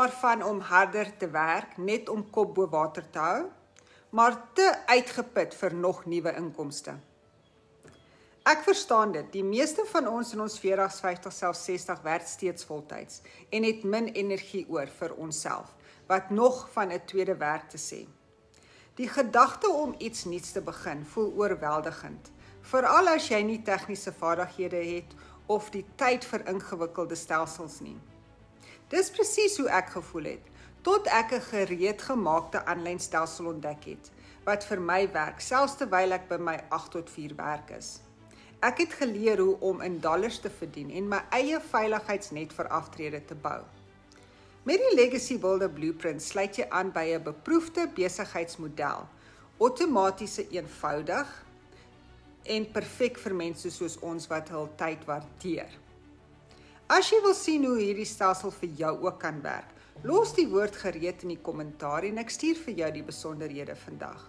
daarvan om harder te werk, net om kop bo water te hou, maar te uitgeput vir nog nuwe inkomste. Ek verstaan dit, die meeste van ons in ons 40s, 50, selfs 60 werk steeds voltyds en het min energie oor vir onsself, wat nog van 'n tweede werk te sê. Die gedagte om iets nuuts te begin voel oorweldigend, veral as jy nie tegniese vaardighede het of die tyd vir ingewikkelde stelsels nie. Dis presies hoe ek gevoel het, tot ek 'n gereedgemaakte aanlyn stelsel ontdek het, wat vir my werk, selfs terwyl ek by my 8 tot 4 werk is. Ek het geleer hoe om in dollars te verdien en my eie veiligheidsnet vir aftrede te bou. Met die Legacy Builder Blueprint sluit jy aan by 'n beproefde besigheidsmodel, outomatiese eenvoudig en perfek vir mense soos ons wat hul tyd waardeer. As jy wil sien hoe hierdie stelsel vir jou ook kan werk, los die woord gereed in die kommentaar en ek stuur vir jou die besonderhede vandag.